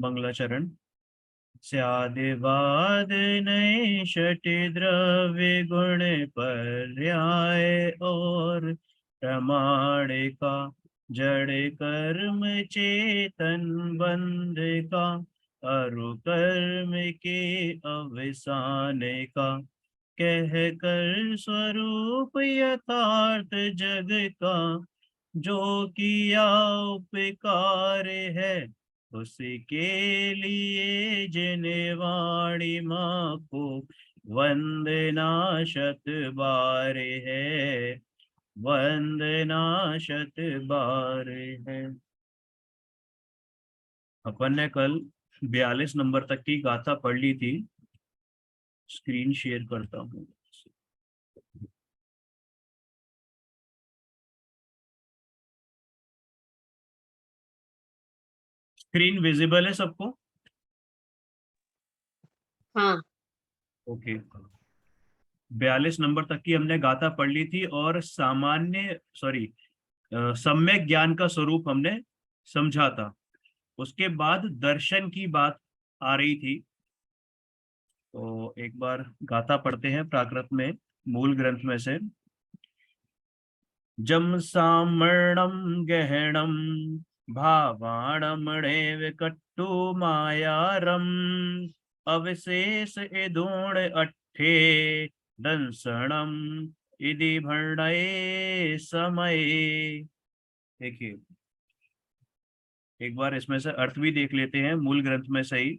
मंगलाचरण। स्यादिवाद नये षटि द्रव्य गुण पर्याय और प्रमाणिका जड़ कर्म चेतन बंध का अरु कर्म के अवसान का कह कर स्वरूप यथार्थ जग का जो किया उपकार है उसके लिए जिन्हें वाणी माँ को वंदना शत बार है, वंदना शत बार है। अपन ने कल 42 नंबर तक की गाथा पढ़ ली थी। स्क्रीन शेयर करता हूँ। स्क्रीन विजिबल है सबको? हाँ। ओके। 42 नंबर तक की हमने गाथा पढ़ ली थी और सम्यक ज्ञान का स्वरूप हमने समझा था। उसके बाद दर्शन की बात आ रही थी। तो एक बार गाथा पढ़ते हैं प्राकृत में, मूल ग्रंथ में से। जम सामर्णम गहणम भावाणमणेव कट्टु मायारम अविशेष इदूण अट्ठे दंसणम इदि भरणये समय। देखिए, एक बार इसमें से अर्थ भी देख लेते हैं मूल ग्रंथ में से ही।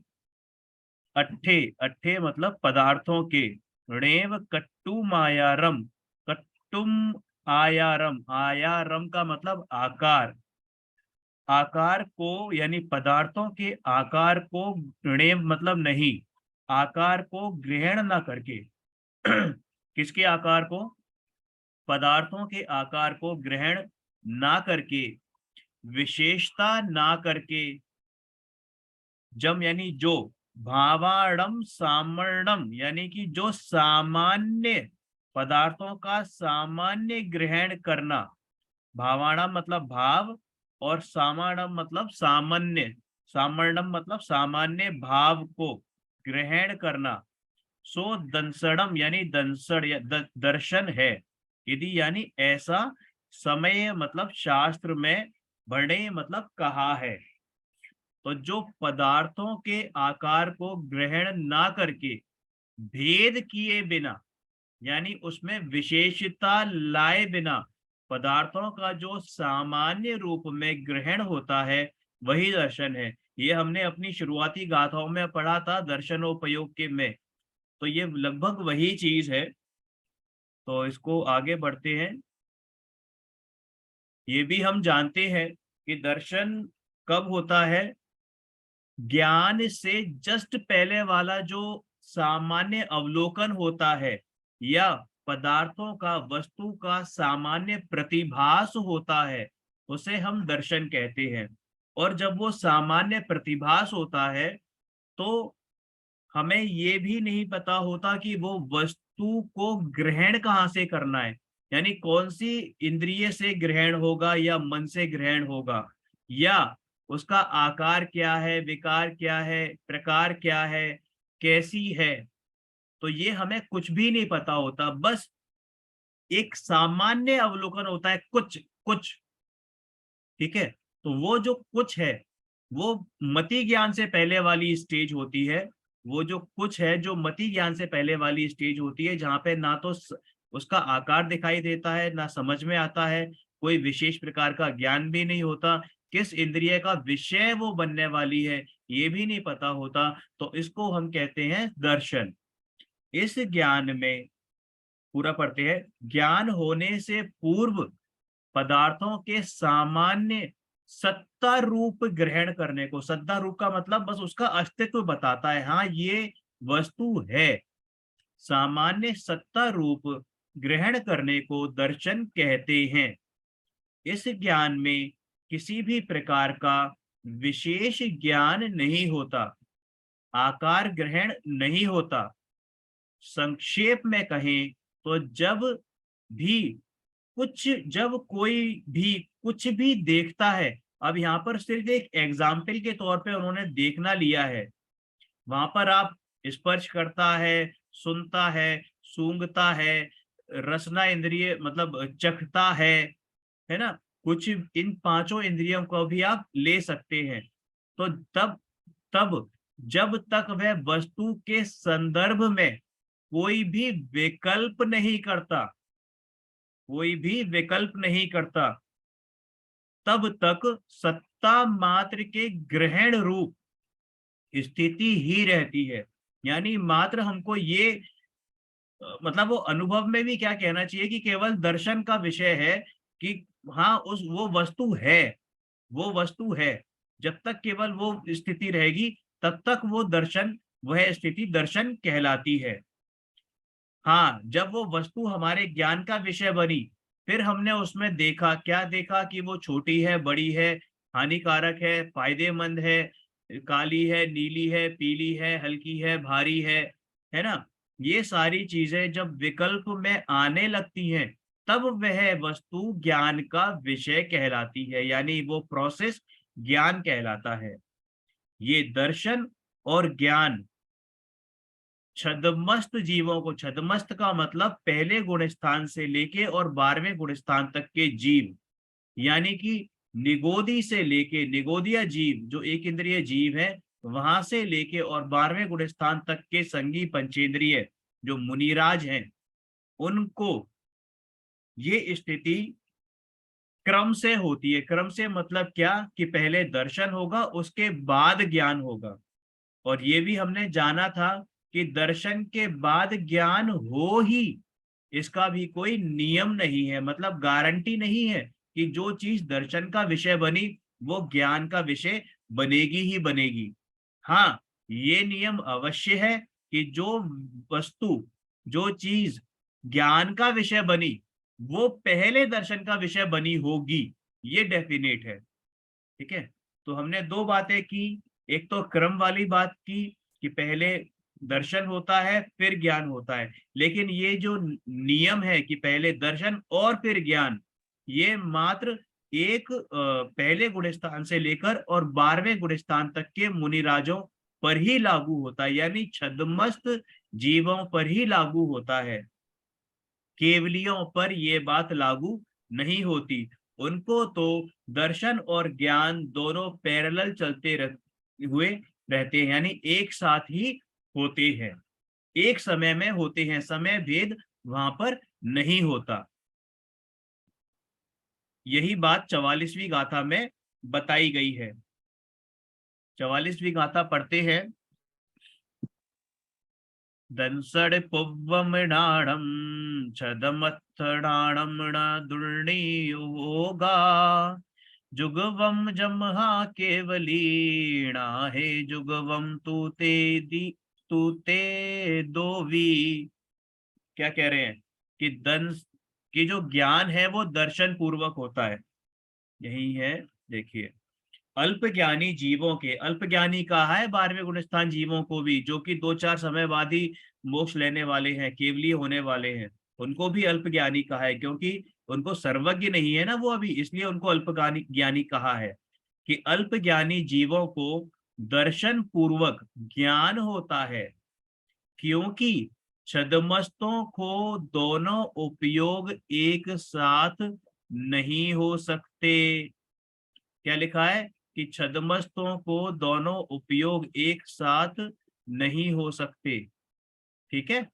अट्ठे, अट्ठे मतलब पदार्थों के। णेव कट्टु मायारम, कट्टुम आयारम, आयारम का मतलब आकार। आकार को यानी पदार्थों के आकार को, णेव मतलब नहीं, आकार को ग्रहण ना करके किसके आकार को? पदार्थों के आकार को ग्रहण ना करके, विशेषता ना करके, जम यानी जो, भावाणम सामर्णम यानी कि जो सामान्य पदार्थों का सामान्य ग्रहण करना। भावाणम मतलब भाव और सामान्यम मतलब सामान्य, सामर्णम मतलब सामान्य भाव को ग्रहण करना। सो दंसड़म यानी दंसड़ या दर्शन है। यदि यानी ऐसा, समय मतलब शास्त्र में, बड़े मतलब कहा है। तो जो पदार्थों के आकार को ग्रहण ना करके, भेद किए बिना, यानी उसमें विशेषता लाए बिना पदार्थों का जो सामान्य रूप में ग्रहण होता है वही दर्शन है। ये हमने अपनी शुरुआती गाथाओं में पढ़ा था दर्शनोपयोग के में। तो ये लगभग वही चीज है। तो इसको आगे बढ़ते हैं। ये भी हम जानते हैं कि दर्शन कब होता है? ज्ञान से जस्ट पहले वाला जो सामान्य अवलोकन होता है या पदार्थों का, वस्तु का सामान्य प्रतिभास होता है, उसे हम दर्शन कहते हैं। और जब वो सामान्य प्रतिभास होता है तो हमें ये भी नहीं पता होता कि वो वस्तु को ग्रहण कहाँ से करना है, यानी कौन सी इंद्रिय से ग्रहण होगा या मन से ग्रहण होगा, या उसका आकार क्या है, विकार क्या है, प्रकार क्या है, कैसी है। तो ये हमें कुछ भी नहीं पता होता। बस एक सामान्य अवलोकन होता है, कुछ कुछ। ठीक है। तो वो जो कुछ है वो मति ज्ञान से पहले वाली स्टेज होती है। वो जो कुछ है जो मति ज्ञान से पहले वाली स्टेज होती है, जहां पे ना तो उसका आकार दिखाई देता है, ना समझ में आता है, कोई विशेष प्रकार का ज्ञान भी नहीं होता, किस इंद्रिय का विषय वो बनने वाली है ये भी नहीं पता होता। तो इसको हम कहते हैं दर्शन। इस ज्ञान में, पूरा पढ़ते हैं, ज्ञान होने से पूर्व पदार्थों के सामान्य सत्ता रूप ग्रहण करने को, सत्ता रूप का मतलब बस उसका अस्तित्व बताता है, हाँ ये वस्तु है, सामान्य सत्ता रूप ग्रहण करने को दर्शन कहते हैं। इस ज्ञान में किसी भी प्रकार का विशेष ज्ञान नहीं होता, आकार ग्रहण नहीं होता। संक्षेप में कहें तो भी जब कोई भी कुछ भी देखता है, अब यहाँ पर सिर्फ एक एग्जाम्पल के तौर पे उन्होंने देखना लिया है। वहां पर आप स्पर्श करता है, सुनता है, सूंघता है, रसना इंद्रिय मतलब चखता है ना, कुछ इन पांचों इंद्रियों को भी आप ले सकते हैं। तो तब तब जब तक वह वस्तु के संदर्भ में कोई भी विकल्प नहीं करता, कोई भी विकल्प नहीं करता, तब तक सत्ता मात्र के ग्रहण रूप स्थिति ही रहती है। यानी मात्र हमको ये मतलब वो अनुभव में भी क्या कहना चाहिए कि केवल दर्शन का विषय है कि हाँ उस वो वस्तु है, वो वस्तु है। जब तक केवल वो स्थिति रहेगी तब तक वो दर्शन, वह स्थिति दर्शन कहलाती है। हाँ, जब वो वस्तु हमारे ज्ञान का विषय बनी, फिर हमने उसमें देखा, क्या देखा कि वो छोटी है, बड़ी है, हानिकारक है, फायदेमंद है, काली है, नीली है, पीली है, हल्की है, भारी है ना। ये सारी चीजें जब विकल्प में आने लगती हैं, तब वह वस्तु ज्ञान का विषय कहलाती है, यानी वो प्रोसेस ज्ञान कहलाता है। ये दर्शन और ज्ञान छदमस्त जीवों को, छदमस्त का मतलब पहले गुण स्थान से लेके और 12वें गुण स्थान तक के जीव, यानी कि निगोदी से लेके, निगोदिया जीव जो एक इंद्रिय जीव है, वहां से लेके और 12वें गुण स्थान तक के संगी पंचेंद्रिय जो मुनिराज हैं, उनको ये स्थिति क्रम से होती है। क्रम से मतलब क्या कि पहले दर्शन होगा, उसके बाद ज्ञान होगा। और ये भी हमने जाना था कि दर्शन के बाद ज्ञान हो ही, इसका भी कोई नियम नहीं है, मतलब गारंटी नहीं है कि जो चीज दर्शन का विषय बनी वो ज्ञान का विषय बनेगी ही बनेगी। हाँ, ये नियम अवश्य है कि जो वस्तु, जो चीज ज्ञान का विषय बनी वो पहले दर्शन का विषय बनी होगी, ये डेफिनेट है। ठीक है, तो हमने दो बातें की। एक तो क्रम वाली बात की कि पहले दर्शन होता है फिर ज्ञान होता है, लेकिन ये जो नियम है कि पहले दर्शन और फिर ज्ञान, ये मात्र एक पहले गुण स्थान से लेकर और 12वें गुण स्थान तक के मुनिराजों पर ही लागू होता है, यानी छद्मस्त जीवों पर ही लागू होता है। केवलियों पर ये बात लागू नहीं होती। उनको तो दर्शन और ज्ञान दोनों पैरेलल चलते हुए रहते हैं, यानी एक साथ ही होते हैं, एक समय में होते हैं, समय भेद वहां पर नहीं होता। यही बात 44वीं गाथा में बताई गई है। 44वीं गाथा पढ़ते हैं। दंसड़ पुव्वमणाणम छदमत्थणाणम दुर्नियोगा जुगवम जमहा केवलीणा हे जुगवम तूते दोवी। क्या कह रहे हैं कि दंस की जो ज्ञान है वो दर्शन पूर्वक होता है। यही है, देखिए, अल्प ज्ञानी जीवों के, अल्प ज्ञानी कहा है 12वें गुण स्थान जीवों को भी, जो कि 2-4 समय बाद ही मोक्ष लेने वाले हैं, केवलीय होने वाले हैं, उनको भी अल्प ज्ञानी कहा है, क्योंकि उनको सर्वज्ञ नहीं है ना वो अभी, इसलिए उनको अल्प ज्ञानी कहा है। कि अल्प ज्ञानी जीवों को दर्शन पूर्वक ज्ञान होता है, क्योंकि छद्मस्तों को दोनों उपयोग एक साथ नहीं हो सकते। क्या लिखा है कि छद्मस्तों को दोनों उपयोग एक साथ नहीं हो सकते। ठीक है,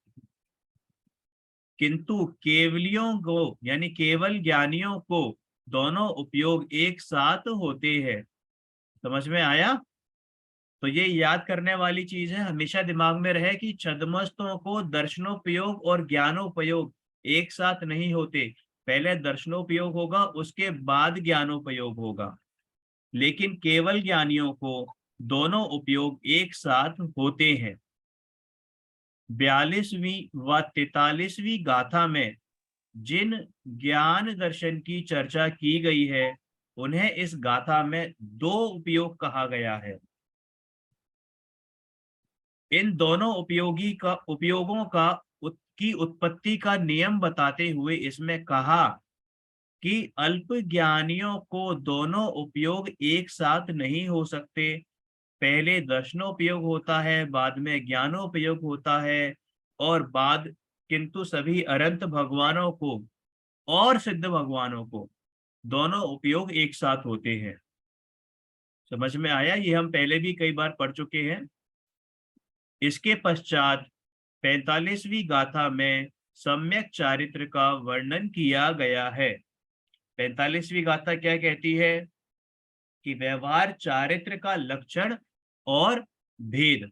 किंतु केवलियों को यानी केवल ज्ञानियों को दोनों उपयोग एक साथ होते हैं। समझ में आया? तो ये याद करने वाली चीज है, हमेशा दिमाग में रहे कि छद्मस्तों को दर्शनोपयोग और ज्ञानोपयोग एक साथ नहीं होते, पहले दर्शनोपयोग होगा उसके बाद ज्ञानोपयोग होगा, लेकिन केवल ज्ञानियों को दोनों उपयोग एक साथ होते हैं। 42वीं व 43वीं गाथा में जिन ज्ञान दर्शन की चर्चा की गई है, उन्हें इस गाथा में दो उपयोग कहा गया है। इन दोनों उपयोगों का की उत्पत्ति का नियम बताते हुए इसमें कहा कि अल्प ज्ञानियों को दोनों उपयोग एक साथ नहीं हो सकते। पहले दर्शनोपयोग होता है, बाद में ज्ञानोपयोग होता है, और बाद किंतु सभी अनंत भगवानों को और सिद्ध भगवानों को दोनों उपयोग एक साथ होते हैं। समझ में आया? ये हम पहले भी कई बार पढ़ चुके हैं। इसके पश्चात 45वीं गाथा में सम्यक चारित्र का वर्णन किया गया है। 45वीं गाथा क्या कहती है? कि व्यवहार चारित्र का लक्षण और भेद।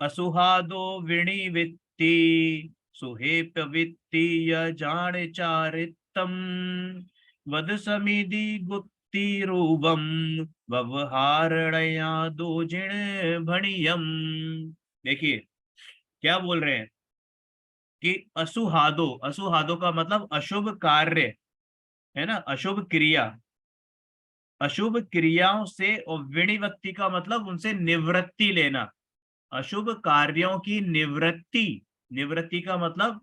असुहादो विणिवित्ति सुहेप वित्तीय जान चारितम वद समिधि गुप्ति रूपम व्यवहारणया दो जिण भणियम। देखिए क्या बोल रहे हैं कि असुहादो, असुहादो का मतलब अशुभ कार्य है ना, अशुभ क्रिया, अशुभ क्रियाओं से, और विनिवृत्ति का मतलब उनसे निवृत्ति लेना, अशुभ कार्यों की निवृत्ति। निवृत्ति का मतलब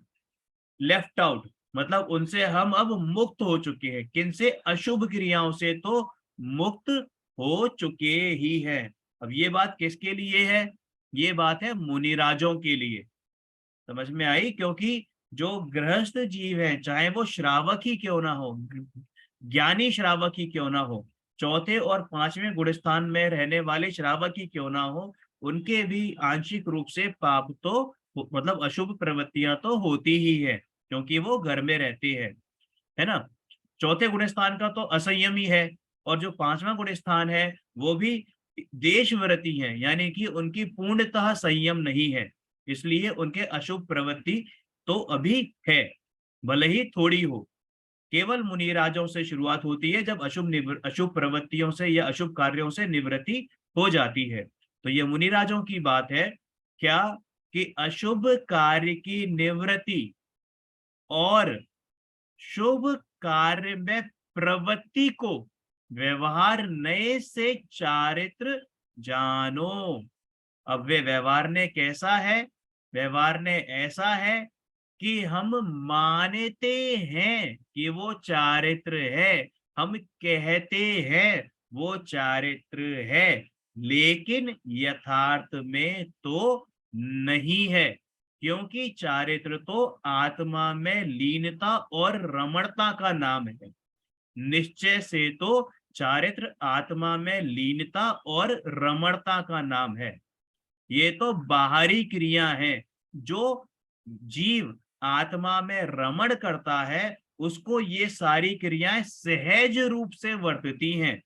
लेफ्ट आउट, मतलब उनसे हम अब मुक्त हो चुके हैं। किनसे? अशुभ क्रियाओं से तो मुक्त हो चुके ही हैं। अब ये बात किसके लिए है? ये बात है मुनिराजों के लिए। समझ में आई? क्योंकि जो गृहस्थ जीव हैं, चाहे वो श्रावक ही क्यों ना हो, ज्ञानी श्रावक ही क्यों ना हो, चौथे और पांचवें गुणस्थान में रहने वाले श्रावक ही क्यों ना हो, उनके भी आंशिक रूप से पाप तो मतलब अशुभ प्रवृत्तियां तो होती ही है, क्योंकि वो घर में रहते हैं, है ना। चौथे गुणस्थान का तो असंयम ही है, और जो पांचवा गुणस्थान है वो भी देशव्रती है, यानी कि उनकी पूर्णतः संयम नहीं है, इसलिए उनके अशुभ प्रवृत्ति तो अभी है, भले ही थोड़ी हो। केवल मुनिराजों से शुरुआत होती है, जब अशुभ प्रवृत्तियों से या अशुभ कार्यों से निवृत्ति हो जाती है। तो ये मुनिराजों की बात है। क्या? कि अशुभ कार्य की निवृत्ति और शुभ कार्य में प्रवृत्ति को व्यवहार नए से चारित्र जानो। अब वे व्यवहार ने कैसा है? व्यवहार ने ऐसा है कि हम मानते हैं कि वो चारित्र है, हम कहते हैं वो चारित्र है, लेकिन यथार्थ में तो नहीं है, क्योंकि चारित्र तो आत्मा में लीनता और रमणता का नाम है। निश्चय से तो चारित्र आत्मा में लीनता और रमणता का नाम है। ये तो बाहरी क्रिया है। जो जीव आत्मा में रमण करता है, उसको ये सारी क्रियाएं सहज रूप से वर्तती हैं।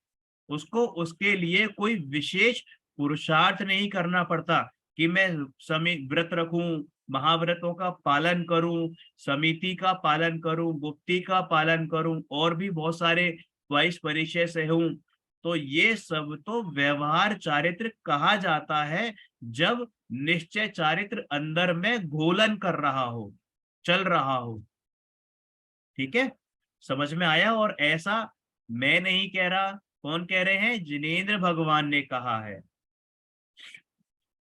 उसको उसके लिए कोई विशेष पुरुषार्थ नहीं करना पड़ता कि मैं समय व्रत रखूं, महाव्रतों का पालन करूं, समिति का पालन करूं, गुप्ती का पालन करूं, और भी बहुत सारे 22 परिचय से हूं। तो ये सब तो व्यवहार चारित्र कहा जाता है, जब निश्चय चारित्र अंदर में घोलन कर रहा हो, चल रहा हो। ठीक है, समझ में आया? और ऐसा मैं नहीं कह रहा, कौन कह रहे हैं? जिनेंद्र भगवान ने कहा है।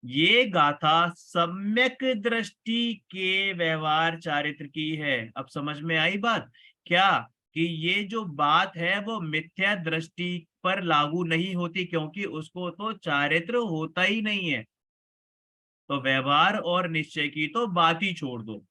ये गाथा सम्यक दृष्टि के व्यवहार चारित्र की है। अब समझ में आई बात? क्या? कि ये जो बात है वो मिथ्या दृष्टि पर लागू नहीं होती, क्योंकि उसको तो चारित्र होता ही नहीं है। तो व्यवहार और निश्चय की तो बात ही छोड़ दो,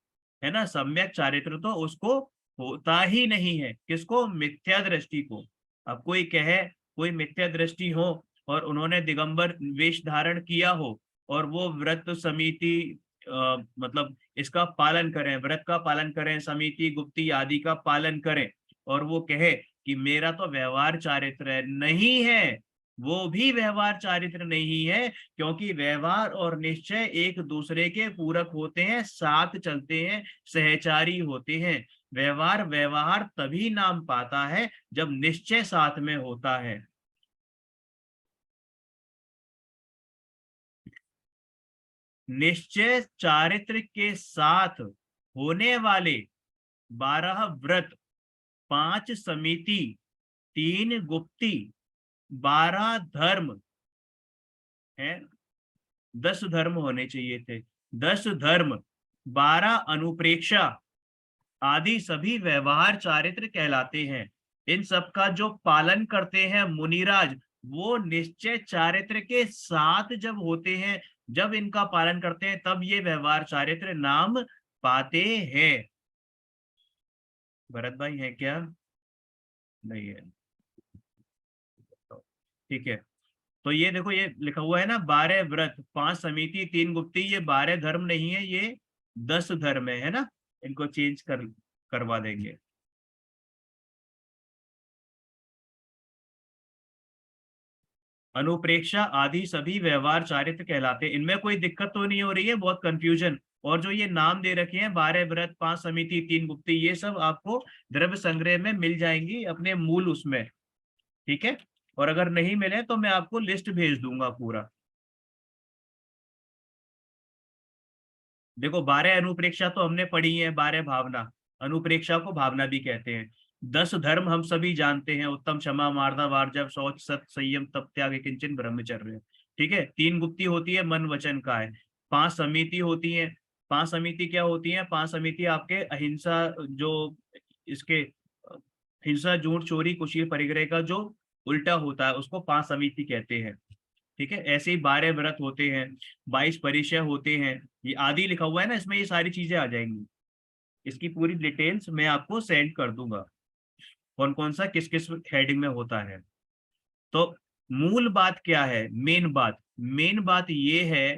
है ना। सम्यक चारित्र तो उसको होता ही नहीं है। किसको? मिथ्या दृष्टि को। अब कोई कहे, कोई मिथ्या दृष्टि हो और उन्होंने दिगंबर वेश धारण किया हो, और वो व्रत समिति मतलब इसका पालन करें, व्रत का पालन करें, समिति गुप्ती आदि का पालन करें, और वो कहे कि मेरा तो व्यवहार चारित्र है, नहीं है। वो भी व्यवहार चारित्र नहीं है, क्योंकि व्यवहार और निश्चय एक दूसरे के पूरक होते हैं, साथ चलते हैं, सहचारी होते हैं। व्यवहार व्यवहार तभी नाम पाता है जब निश्चय साथ में होता है। निश्चय चारित्र के साथ होने वाले 12 व्रत, 5 समिति, 3 गुप्ती, 12 धर्म है, 10 धर्म होने चाहिए थे, 10 धर्म, 12 अनुप्रेक्षा, आदि सभी व्यवहार चारित्र कहलाते हैं। इन सब का जो पालन करते हैं मुनिराज, वो निश्चय चारित्र के साथ जब होते हैं, जब इनका पालन करते हैं, तब ये व्यवहार चारित्र नाम पाते हैं। भरत भाई है क्या? नहीं है। ठीक है। तो ये देखो, ये लिखा हुआ है ना, 12 व्रत 5 समिति 3 गुप्ती, ये 12 धर्म नहीं है, ये 10 धर्म है ना। इनको चेंज करवा देंगे। अनुप्रेक्षा आदि सभी व्यवहार चारित्र कहलाते हैं। इनमें कोई दिक्कत तो नहीं हो रही है, बहुत कंफ्यूजन। और जो ये नाम दे रखे हैं, 12 व्रत 5 समिति 3 गुप्ती, ये सब आपको द्रव्य संग्रह में मिल जाएंगी अपने मूल उसमें। ठीक है। और अगर नहीं मिले तो मैं आपको लिस्ट भेज दूंगा पूरा। देखो, 12 अनुप्रेक्षा तो हमने पढ़ी है, 12 भावना, अनुप्रेक्षा को भावना भी कहते हैं। 10 धर्म हम सभी जानते हैं, उत्तम, क्षमा, मार्दव, आर्जव, शौच, सत, संयम, तप, त्याग, किंचन, ब्रह्मचर्य। ठीक है। 3 गुप्ती होती है, मन वचन का है। 5 समिति होती है। 5 समिति क्या होती है? 5 समिति आपके अहिंसा, जो इसके हिंसा, झूठ, चोरी, कुशील, परिग्रह का जो उल्टा होता है, उसको 5 समिति कहते हैं। ठीक है। ऐसे ही 12 व्रत होते हैं, 22 परिचय होते हैं। ये आदि लिखा हुआ है ना, इसमें ये सारी चीजें आ जाएंगी। इसकी पूरी डिटेल्स मैं आपको सेंड कर दूंगा, कौन कौन सा किस किस हेडिंग में होता है। तो मूल बात क्या है? मेन बात ये है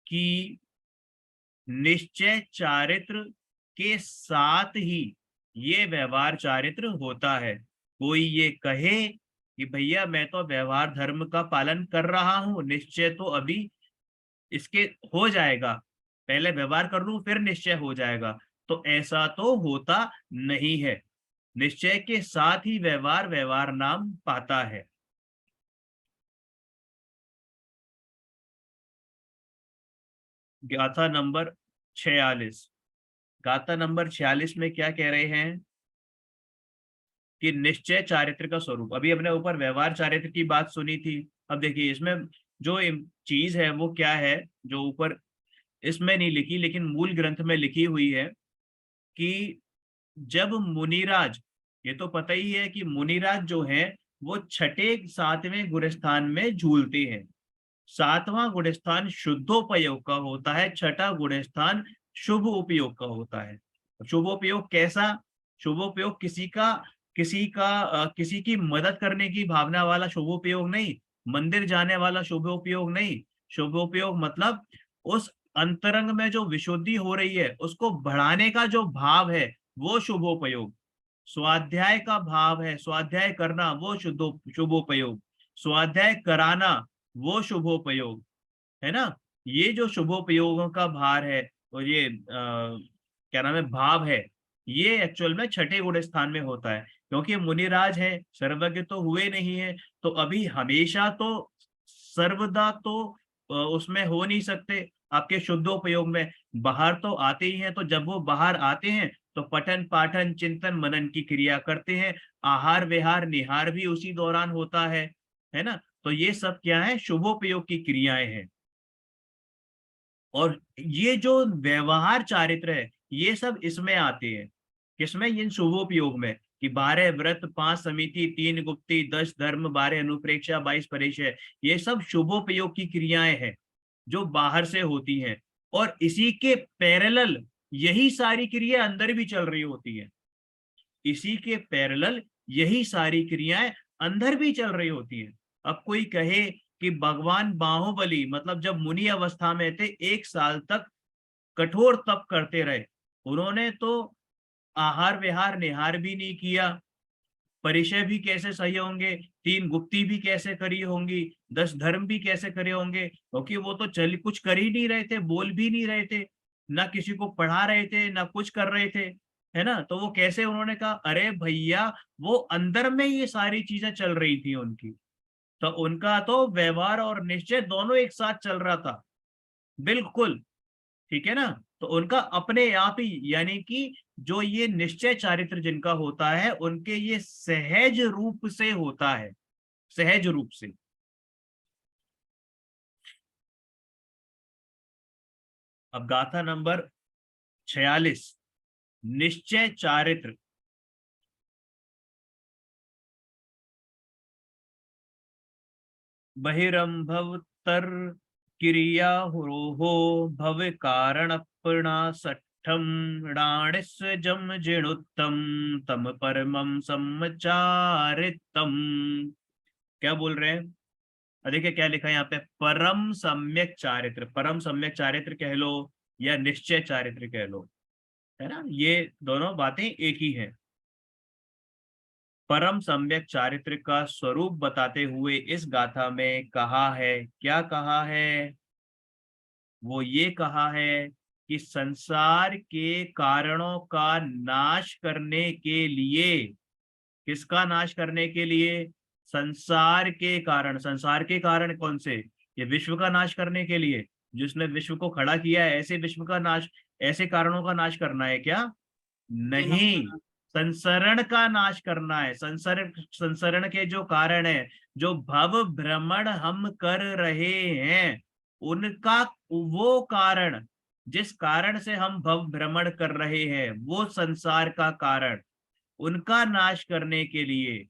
कि निश्चय चारित्र के साथ ही ये व्यवहार चारित्र होता है। कोई ये कहे कि भैया मैं तो व्यवहार धर्म का पालन कर रहा हूं, निश्चय तो अभी इसके हो जाएगा, पहले व्यवहार कर लूं फिर निश्चय हो जाएगा, तो ऐसा तो होता नहीं है। निश्चय के साथ ही व्यवहार व्यवहार नाम पाता है। गाथा नंबर 46। गाथा नंबर 46 में क्या कह रहे हैं कि निश्चय चारित्र का स्वरूप। अभी अपने ऊपर व्यवहार चारित्र की बात सुनी थी। अब देखिए, इसमें जो चीज है वो क्या है, जो ऊपर इसमें नहीं लिखी लेकिन मूल ग्रंथ में लिखी हुई है, कि जब मुनिराज, ये तो पता ही है कि मुनिराज जो है वो छठे 7वें गुणस्थान में झूलते हैं। 7वां गुणस्थान शुद्धोपयोग का होता है, छठा गुणस्थान शुभ उपयोग का होता है। शुभ उपयोग कैसा? शुभ उपयोग किसी की मदद करने की भावना वाला शुभ उपयोग नहीं, मंदिर जाने वाला शुभ उपयोग नहीं। शुभ उपयोग मतलब उस अंतरंग में जो विशुद्धि हो रही है उसको बढ़ाने का जो भाव है, वो शुभोपयोग। स्वाध्याय का भाव है, स्वाध्याय करना, वो शुभोपयोग। स्वाध्याय कराना, वो शुभोपयोग। है ना। ये जो शुभोपयोगों का भार है, और ये क्या नाम है, भाव है, ये एक्चुअल में छठे गुण स्थान में होता है। क्योंकि मुनिराज है, सर्वज्ञ तो हुए नहीं है, तो अभी हमेशा तो सर्वदा तो उसमें हो नहीं सकते आपके शुद्धोपयोग में। बाहर तो आते ही हैं, तो जब वो बाहर आते हैं तो पठन पाठन चिंतन मनन की क्रिया करते हैं। आहार विहार निहार भी उसी दौरान होता है ना। तो ये सब क्या है? शुभोपयोग की क्रियाएं हैं। और ये जो व्यवहार चारित्र है, ये सब इसमें आते हैं। किसमें? इन शुभोपयोग में, कि 12 व्रत 5 समिति 3 गुप्ती 10 धर्म 12 अनुप्रेक्षा 22 परिचय, ये सब शुभोपयोग की क्रियाएं हैं जो बाहर से होती हैं। और इसी के पैरेलल यही सारी क्रिया अंदर भी चल रही होती है। इसी के पैरेलल यही सारी क्रियाएं अंदर भी चल रही होती हैं। अब कोई कहे कि भगवान बाहुबली, मतलब जब मुनि अवस्था में थे 1 साल तक कठोर तप करते रहे, उन्होंने तो आहार विहार निहार भी नहीं किया, परिचय भी कैसे सही होंगे, 3 गुप्ती भी कैसे करी होंगी, 10 धर्म भी कैसे करे होंगे, क्योंकि वो तो चल कुछ कर ही नहीं रहे थे, बोल भी नहीं रहे थे, ना किसी को पढ़ा रहे थे, ना कुछ कर रहे थे। है ना। तो वो कैसे? उन्होंने कहा अरे भैया, वो अंदर में ये सारी चीजें चल रही थी उनकी, तो उनका तो व्यवहार और निश्चय दोनों एक साथ चल रहा था। बिल्कुल। ठीक है ना। तो उनका अपने आप ही, यानी कि जो ये निश्चय चारित्र जिनका होता है, उनके ये सहज रूप से होता है, सहज रूप से। अब गाथा नंबर 46। निश्चय चारित्र, बहिरंभवतर क्रिया हो भव कारणपणा सठम डाणिस्य जम जिणुत्तम तम परमम सम्मचारितम। क्या बोल रहे हैं? देखिए क्या लिखा है यहाँ पे, परम सम्यक चारित्र, परम सम्यक चारित्र कह लो या निश्चय चारित्र कह लो, है ना, ये दोनों बातें एक ही है। परम सम्यक चारित्र का स्वरूप बताते हुए इस गाथा में कहा है, क्या कहा है? वो ये कहा है कि संसार के कारणों का नाश करने के लिए, किसका नाश करने के लिए? संसार के कारण। संसार के कारण कौन से? ये विश्व का नाश करने के लिए, जिसने विश्व को खड़ा किया है, ऐसे विश्व का नाश, ऐसे कारणों का नाश करना है क्या? नहीं, संसरण का नाश करना है। संसरण, संसरण के जो कारण है, जो भव भ्रमण हम कर रहे हैं, उनका, वो कारण, जिस कारण से हम भव भ्रमण कर रहे हैं, वो संसार का कारण, उनका नाश करने के लिए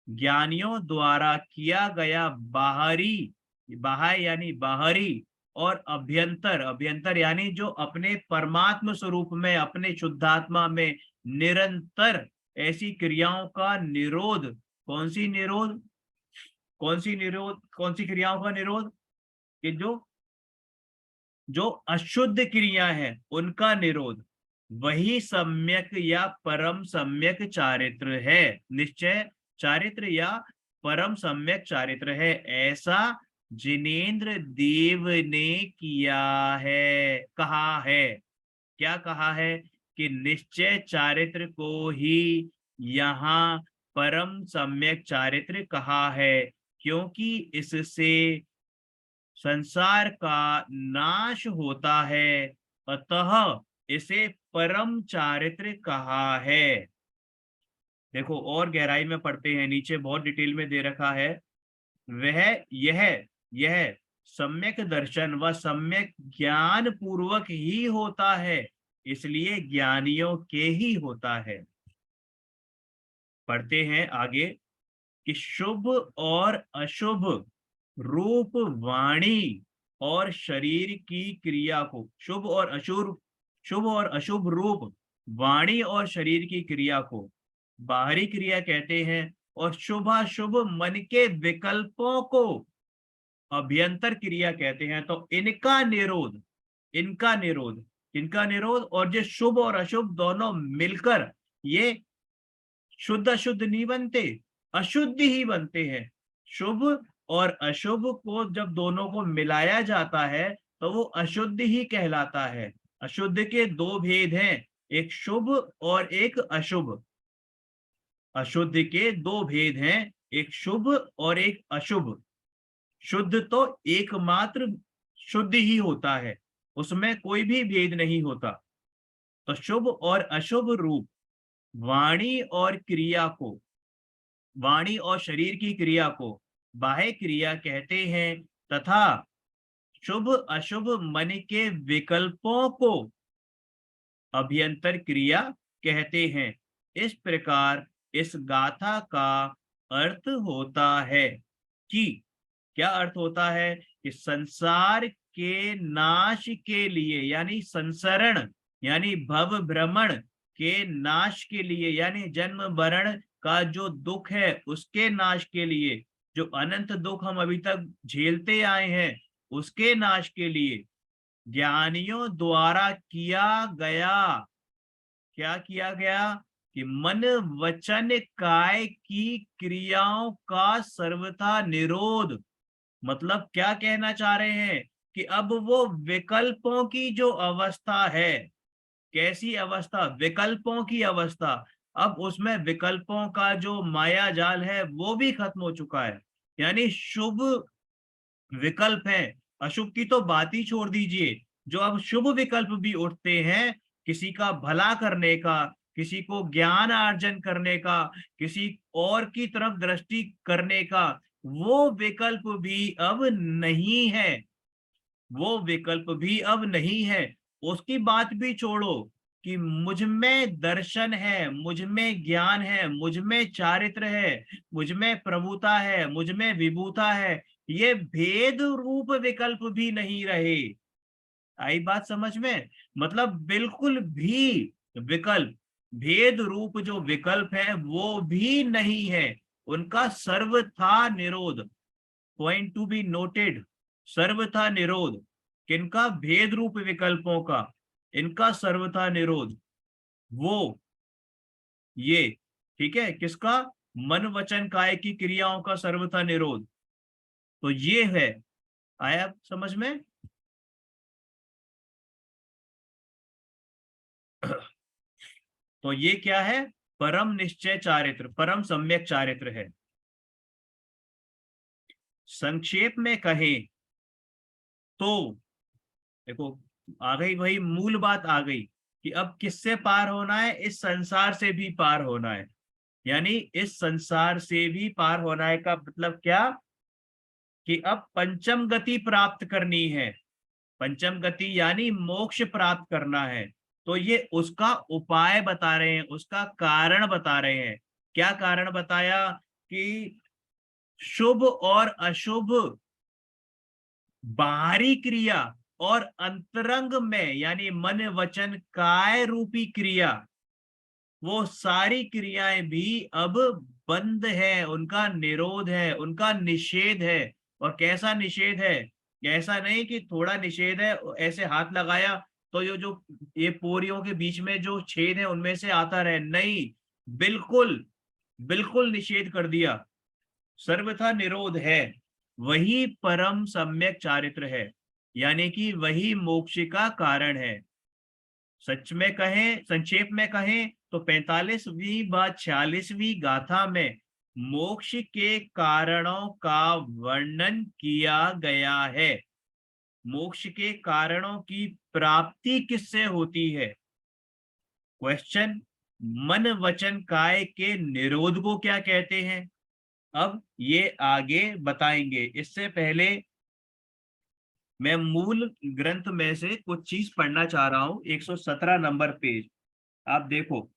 ज्ञानियों द्वारा किया गया बाहरी, बाह्य यानी बाहरी, और अभ्यंतर, अभ्यंतर यानी जो अपने परमात्म स्वरूप में, अपने शुद्धात्मा में निरंतर ऐसी क्रियाओं का निरोध। कौन सी निरोध? कौन सी निरोध? कौन सी क्रियाओं का निरोध? कि जो अशुद्ध क्रिया है उनका निरोध, वही सम्यक या परम सम्यक चारित्र है। निश्चय चारित्र या परम सम्यक चारित्र है, ऐसा जिनेन्द्र देव ने किया है, कहा है। क्या कहा है? कि निश्चय चारित्र को ही यहाँ परम सम्यक चारित्र कहा है, क्योंकि इससे संसार का नाश होता है, अतः इसे परम चारित्र कहा है। देखो और गहराई में पढ़ते हैं, नीचे बहुत डिटेल में दे रखा है। वह, यह सम्यक दर्शन व सम्यक ज्ञान पूर्वक ही होता है, इसलिए ज्ञानियों के ही होता है। पढ़ते हैं आगे कि शुभ और अशुभ रूप वाणी और शरीर की क्रिया को, शुभ और अशुभ, शुभ और अशुभ रूप वाणी और शरीर की क्रिया को बाहरी क्रिया कहते हैं, और शुभाशुभ मन के विकल्पों को अभ्यंतर क्रिया कहते हैं। तो इनका निरोध, इनका निरोध, इनका निरोध, और जो शुभ और अशुभ दोनों मिलकर ये शुद्ध अशुद्ध नहीं बनते, अशुद्ध ही बनते हैं। शुभ और अशुभ को जब दोनों को मिलाया जाता है तो वो अशुद्ध ही कहलाता है। अशुद्ध के दो भेद हैं, एक शुभ और एक अशुभ। अशुद्ध के दो भेद हैं, एक शुभ और एक अशुभ। शुद्ध तो एकमात्र शुद्ध ही होता है, उसमें कोई भी भेद नहीं होता। तो शुभ और अशुभ रूप वाणी और क्रिया को, वाणी और शरीर की क्रिया को बाह्य क्रिया कहते हैं, तथा शुभ अशुभ मन के विकल्पों को अभ्यंतर क्रिया कहते हैं। इस प्रकार इस गाथा का अर्थ होता है कि, क्या अर्थ होता है? कि संसार के नाश के लिए, यानी संसरण यानी भव भ्रमण के नाश के लिए, यानी जन्म मरण का जो दुख है उसके नाश के लिए, जो अनंत दुख हम अभी तक झेलते आए हैं उसके नाश के लिए ज्ञानियों द्वारा किया गया, क्या किया गया? कि मन वचन काय की क्रियाओं का सर्वथा निरोध। मतलब क्या कहना चाह रहे हैं? कि अब वो विकल्पों की जो अवस्था है, कैसी अवस्था? विकल्पों की अवस्था। अब उसमें विकल्पों का जो माया जाल है वो भी खत्म हो चुका है, यानी शुभ विकल्प है, अशुभ की तो बात ही छोड़ दीजिए। जो अब शुभ विकल्प भी उठते हैं, किसी का भला करने का, किसी को ज्ञान अर्जन करने का, किसी और की तरफ दृष्टि करने का, वो विकल्प भी अब नहीं है, वो विकल्प भी अब नहीं है। उसकी बात भी छोड़ो, कि मुझ में दर्शन है, मुझ में ज्ञान है, मुझ में चारित्र है, मुझ में प्रभुता है, मुझ में विभूता है, ये भेद रूप विकल्प भी नहीं रहे। आई बात समझ में? मतलब बिल्कुल भी विकल्प, भेद रूप जो विकल्प है वो भी नहीं है, उनका सर्वथा निरोध। पॉइंट टू बी नोटेड, सर्वथा निरोध। किनका? भेद रूप विकल्पों का, इनका सर्वथा निरोध। वो ये ठीक है, किसका? मन वचन काय की क्रियाओं का सर्वथा निरोध। तो ये है, आया समझ में? तो ये क्या है? परम निश्चय चारित्र, परम सम्यक चारित्र है। संक्षेप में कहें तो देखो, आ गई वही मूल बात आ गई कि अब किससे पार होना है? इस संसार से भी पार होना है। यानी इस संसार से भी पार होना है का मतलब क्या? कि अब पंचम गति प्राप्त करनी है। पंचम गति यानी मोक्ष प्राप्त करना है। तो ये उसका उपाय बता रहे हैं, उसका कारण बता रहे हैं। क्या कारण बताया? कि शुभ और अशुभ, बाहरी क्रिया और अंतरंग में यानी मन वचन काय रूपी क्रिया, वो सारी क्रियाएं भी अब बंद है, उनका निरोध है, उनका निषेध है। और कैसा निषेध है? ऐसा नहीं कि थोड़ा निषेध है, ऐसे हाथ लगाया तो ये पोरियों के बीच में जो छेद है उनमें से आता रहे, नहीं, बिल्कुल बिल्कुल निषेध कर दिया, सर्वथा निरोध है। वही परम सम्यक चारित्र है, यानी कि वही मोक्ष का कारण है। सच में कहें, संक्षेप में कहें तो 45वीं व 46वीं गाथा में मोक्ष के कारणों का वर्णन किया गया है। मोक्ष के कारणों की प्राप्ति किससे होती है? क्वेश्चन, मन वचन काय के निरोध को क्या कहते हैं? अब ये आगे बताएंगे। इससे पहले मैं मूल ग्रंथ में से कुछ चीज पढ़ना चाह रहा हूं। 117 नंबर पेज आप देखो,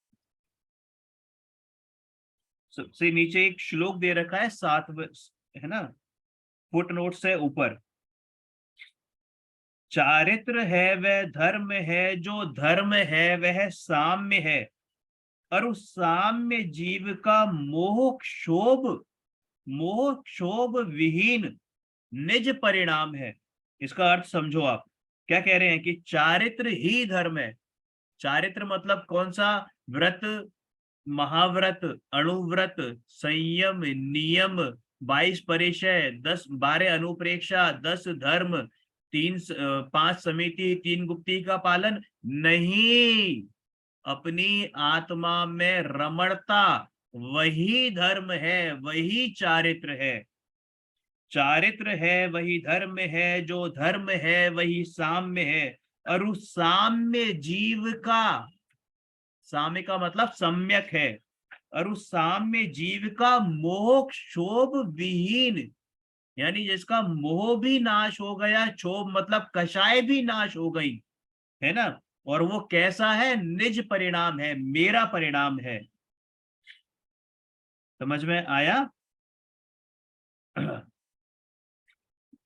सबसे नीचे एक श्लोक दे रखा है, सात है ना, फुट नोट से ऊपर। चारित्र है वह धर्म है, जो धर्म है वह साम्य है, और उस साम्य जीव का मोह क्षोभ विहीन निज परिणाम है। इसका अर्थ समझो आप। क्या कह रहे हैं? कि चारित्र ही धर्म है। चारित्र मतलब कौन सा? व्रत, महाव्रत, अणुव्रत, संयम, नियम, 22 परिचय, 10-12 अनुप्रेक्षा, 10 धर्म, 5 समिति, 3 गुप्ती का पालन नहीं, अपनी आत्मा में रमणता, वही धर्म है, वही चारित्र है। चारित्र है वही धर्म है, जो धर्म है वही साम्य है, और उस साम्य जीव का, साम्य का मतलब सम्यक है, और उस साम्य जीव का मोह क्षोभ विहीन, यानी जिसका मोह भी नाश हो गया, क्षोभ मतलब कषाय भी नाश हो गई, है ना। और वो कैसा है? निज परिणाम है, मेरा परिणाम है। समझ में आया?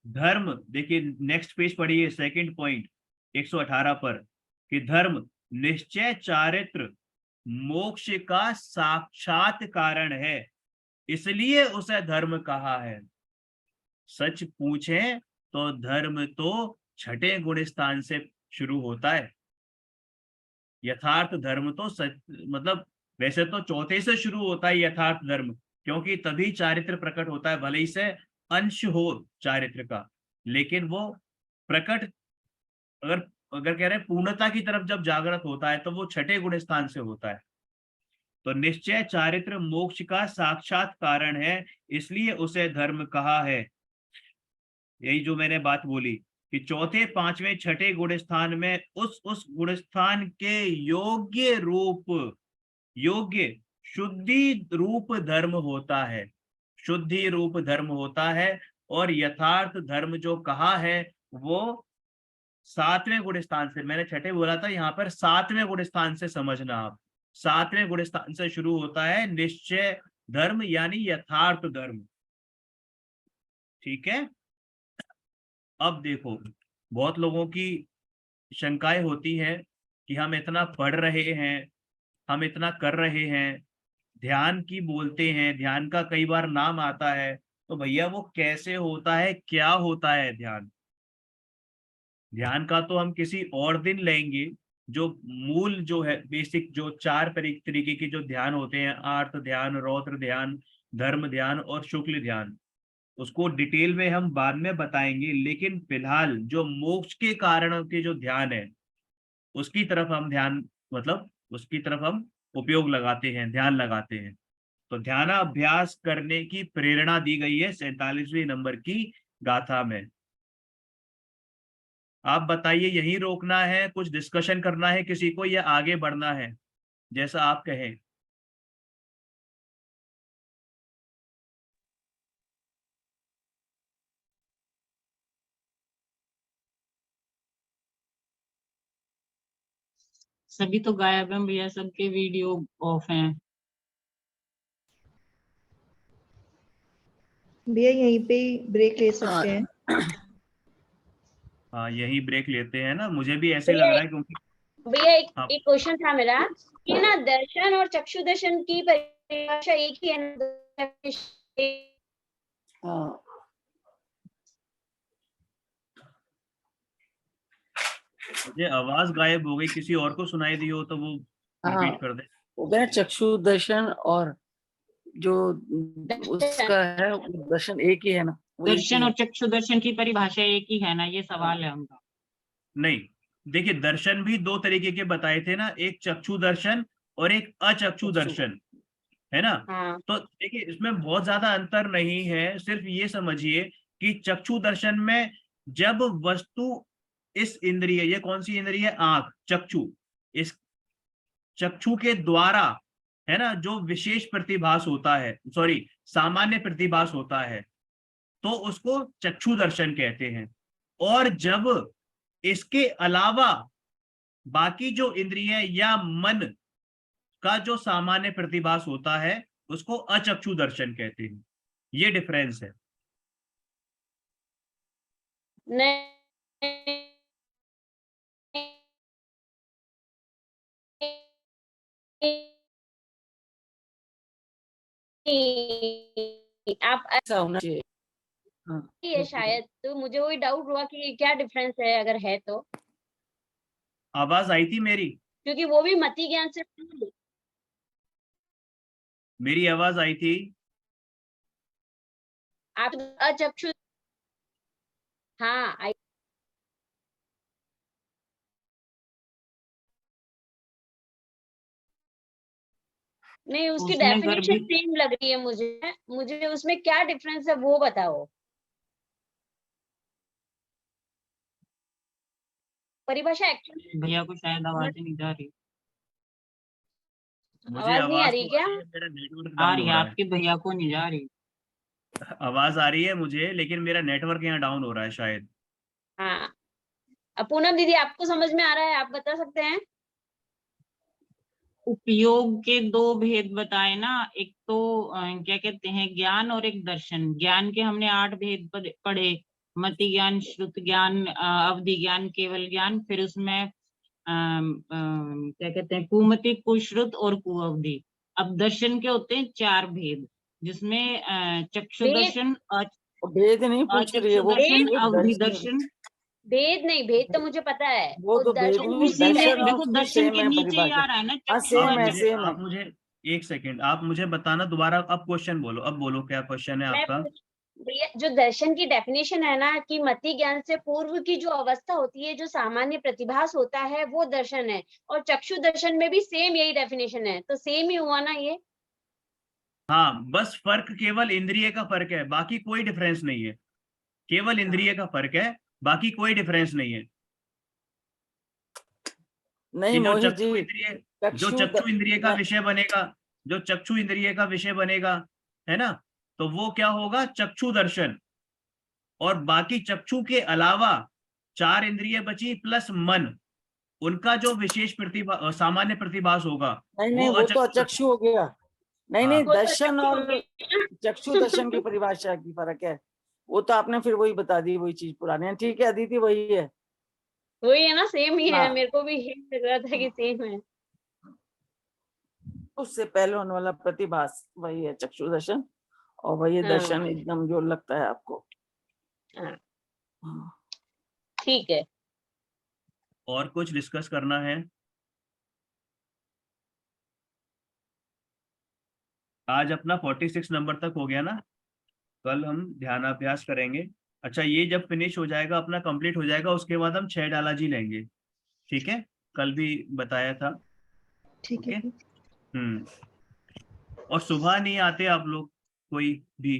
धर्म देखिए, नेक्स्ट पेज पढ़िए, सेकंड पॉइंट 118 पर, कि धर्म निश्चय चारित्र मोक्ष का साक्षात कारण है, इसलिए उसे धर्म कहा है। सच पूछें तो धर्म तो छठे गुण स्थान से शुरू होता है। यथार्थ धर्म तो सच मतलब वैसे तो चौथे से शुरू होता है यथार्थ धर्म, क्योंकि तभी चारित्र प्रकट होता है, भले ही से अंश हो चारित्र का, लेकिन वो प्रकट, अगर अगर कह रहे हैं पूर्णता की तरफ जब जागृत होता है तो वो छठे गुण स्थान से होता है। तो निश्चय चारित्र मोक्ष का साक्षात कारण है, इसलिए उसे धर्म कहा है। यही जो मैंने बात बोली कि चौथे, पांचवें, छठे गुण स्थान में उस गुण स्थान के योग्य शुद्धि रूप धर्म होता है, शुद्धि रूप धर्म होता है। और यथार्थ धर्म जो कहा है वो सातवें गुण स्थान से, मैंने छठे बोला था, यहाँ पर सातवें गुण स्थान से समझना आप। सातवें गुण स्थान से शुरू होता है निश्चय धर्म यानी यथार्थ धर्म। ठीक है। अब देखो, बहुत लोगों की शंकाएं होती है कि हम इतना पढ़ रहे हैं, हम इतना कर रहे हैं, ध्यान की बोलते हैं, ध्यान का कई बार नाम आता है, तो भैया वो कैसे होता है, क्या होता है ध्यान? ध्यान का तो हम किसी और दिन लेंगे। जो मूल जो है बेसिक, जो चार तरीके के जो ध्यान होते हैं, आर्त ध्यान, रौद्र ध्यान, धर्म ध्यान और शुक्ल ध्यान, उसको डिटेल में हम बाद में बताएंगे। लेकिन फिलहाल जो मोक्ष के कारण के जो ध्यान है, उसकी तरफ हम ध्यान, मतलब उसकी तरफ हम उपयोग लगाते हैं, ध्यान लगाते हैं। तो ध्यानाभ्यास करने की प्रेरणा दी गई है 47वें नंबर की गाथा में। आप बताइए, यहीं रोकना है, कुछ डिस्कशन करना है किसी को, या आगे बढ़ना है, जैसा आप कहें। सभी तो गायब हैं भैया, सबके वीडियो ऑफ हैं। भैया यहीं पे ही ब्रेक ले सकते हैं। हाँ, यही ब्रेक लेते हैं ना, मुझे भी ऐसे लग भैया रहा है, क्योंकि भैया हाँ, एक क्वेश्चन था मेरा कि ना दर्शन और चक्षु दर्शन की परिभाषा एक ही है ना? हाँ, मुझे आवाज गायब हो गई, किसी और को सुनाई दी हो तो वो हाँ, रिपीट कर दे। वो कह रहे चक्षु दर्शन और जो उसका है वो दर्शन एक ही है ना, वो एक ही दर्शन है। और चक्षु दर्शन की परिभाषा एक ही है ना, ये सवाल है उनका। नहीं, देखिए, दर्शन भी दो तरीके के बताए थे ना, एक चक्षु दर्शन और एक अचक्षु चक्षु। दर्शन, है ना? हाँ तो देखिए, इसमें बहुत ज्यादा अंतर नहीं है। सिर्फ ये समझिए कि चक्षु दर्शन में जब वस्तु, इस इंद्रिय, ये कौन सी इंद्रिय है? आंख, चक्षु, इस चक्षु के द्वारा, है ना, जो विशेष प्रतिभास होता है, सॉरी, सामान्य प्रतिभास होता है, तो उसको चक्षु दर्शन कहते हैं। और जब इसके अलावा बाकी जो इंद्रिय या मन का जो सामान्य प्रतिभास होता है, उसको अचक्षु दर्शन कहते हैं। ये डिफरेंस है। नहीं, आप ऐसा होना चाहिए। हाँ, ये शायद, तो मुझे वही डाउट हुआ कि क्या डिफरेंस है अगर है तो, आवाज आई थी मेरी? क्योंकि वो भी मति ज्ञान से। मेरी आवाज आई थी? आप अचक्षु, हाँ नहीं, उसकी उसमें डेफिनेशन गर्भित सेम लग रही है मुझे। मुझे उसमें क्या डिफरेंस है वो बताओ, परिभाषा एक्चुअली। भैया को शायद आवाज नहीं जा रही। मुझे आवाज नहीं आ आवाज रही तो आ क्या? रही है, मेरा नेटवर्क आ डाउन रही हो है, रहा है। आपके भैया को नहीं जा रही। आवाज आ रही है मुझे, लेकिन मेरा नेटवर्क यहाँ डाउन हो रहा है शायद। हाँ, अब पूनम दीदी आपको समझ में आ रहा है, आप बता सकते हैं? उपयोग के दो भेद बताए ना, एक तो क्या कहते हैं, ज्ञान और एक दर्शन। ज्ञान के हमने 8 भेद पढ़े, मति ज्ञान, श्रुत ज्ञान, अवधि ज्ञान, केवल ज्ञान। फिर उसमें क्या कहते हैं, कुमति, कुश्रुत और कुअवधि। अब दर्शन के होते हैं 4 भेद, जिसमें चक्षु भेद दर्शन, वो भेद नहीं पूछ रही है, अचक्षु वो पूछ दर्शन, रही है अवधि दर्शन। दर्शन। भेद नहीं, भेद तो मुझे पता है, वो वो तो भेद दर्शन नहीं, उसी में दर्शन और देखो, उसकी दर्शन सेम के है नीचे ही परिभाषा। आ रहा है ना, हाँ, चक्षु सेम है, सेम है। आप मुझे एक सेकेंड, आप मुझे बताना दोबारा, अब क्वेश्चन बोलो, अब बोलो क्या क्वेश्चन है मैं आपका? भैया, जो दर्शन की डेफिनेशन है ना कि मति ज्ञान से पूर्व की जो अवस्था होती है, जो सामान्य प्रतिभास होता है, वो दर्शन है। और चक्षु दर्शन में भी सेम यही डेफिनेशन है, तो सेम ही हुआ ना ये। हाँ, बस फर्क केवल इंद्रिय का फर्क है, बाकी कोई डिफरेंस नहीं है। केवल इंद्रिय का फर्क है, बाकी कोई डिफरेंस नहीं है। नहीं कि मोहित जी, जो चक्षु चक्षु इंद्रिय का मैं विषय बनेगा, जो चक्षु इंद्रिय का विषय बनेगा, है ना, तो वो क्या होगा? चक्षु दर्शन। और बाकी चक्षु के अलावा 4 इंद्रिय बची प्लस मन, उनका जो विशेष प्रतिभा सामान्य प्रतिभास होगा नहीं वो तो अचक्षु हो गया। नहीं हाँ। नहीं, वो तो दर्शन चक्षु हो और गया। चक्षु दर्शन की परिभाषा की फर्क है। वो तो आपने फिर वही बता दी, वही चीज पुरानी है। ठीक है अदिति, वही है। वही है ना, सेम ही है, हाँ। मेरे को भी यही लग रहा था कि सेम है। उससे पहले होने वाला प्रतिभास वही है चक्षु दर्शन, और वही हाँ। दर्शन एकदम जो लगता है आपको। हाँ। हाँ। ठीक है। और कुछ डिस्कस करना है? आज अपना 46 नंबर तक हो गया ना, कल हम ध्यानाभ्यास करेंगे। अच्छा, ये जब फिनिश हो जाएगा, अपना कंप्लीट हो जाएगा, उसके बाद हम 6 डालाजी लेंगे, ठीक है? कल भी बताया था। ठीक ओके। है। और सुबह नहीं आते आप लोग कोई भी?